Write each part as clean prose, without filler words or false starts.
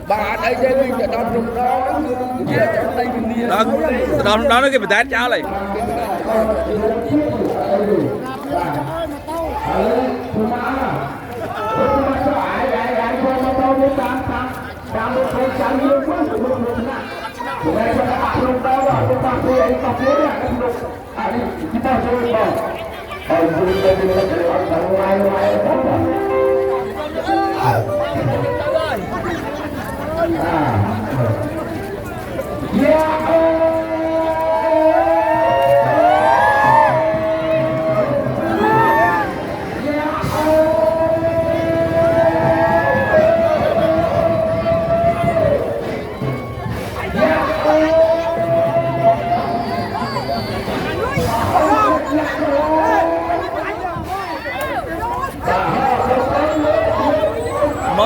bà đây đây cái đó lúc đó đó nó cái bật đá cháo này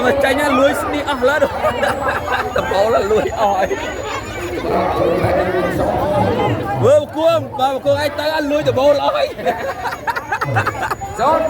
mà tranh á lưới đi lá được tập bộ là lưới ỏi vừa cuồng anh ta ăn lưới tập bộ lỏi rồi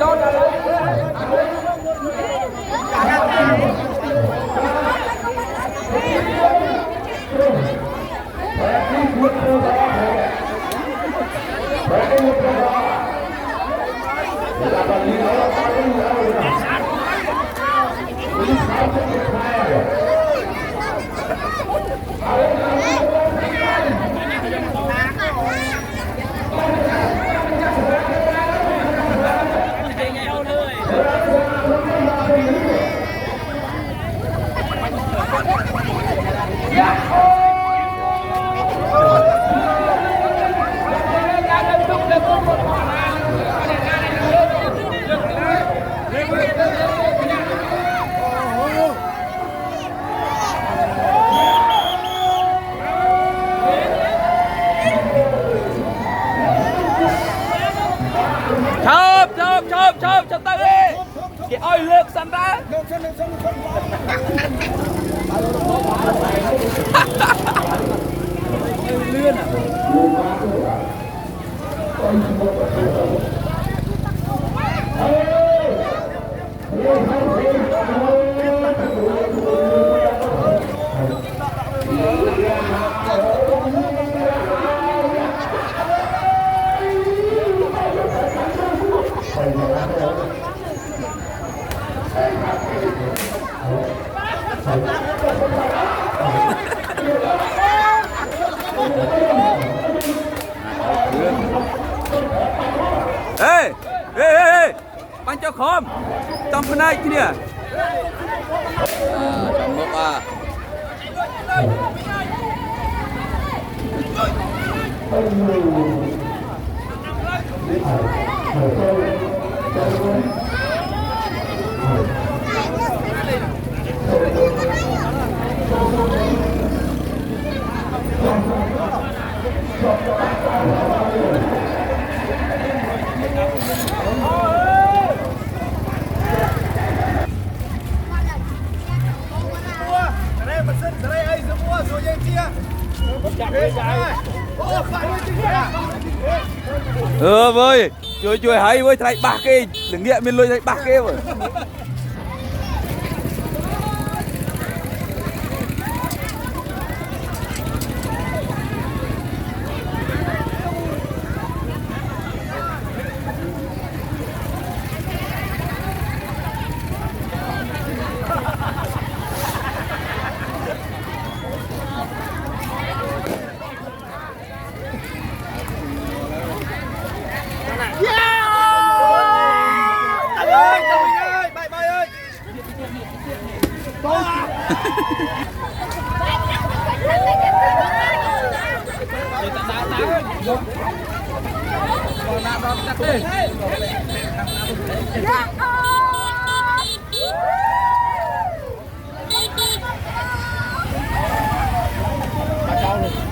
chộp cho ta đi cái oi lược sẵn ra lươn à ê bánh cho khom trong phần này kia trong một với chui hay với thay bạc cái đừng nghiệm bên lôi thay bạc cái rồi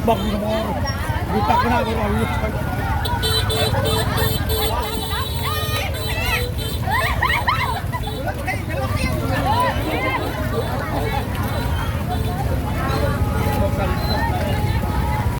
bọc đi tặng cái nào rồi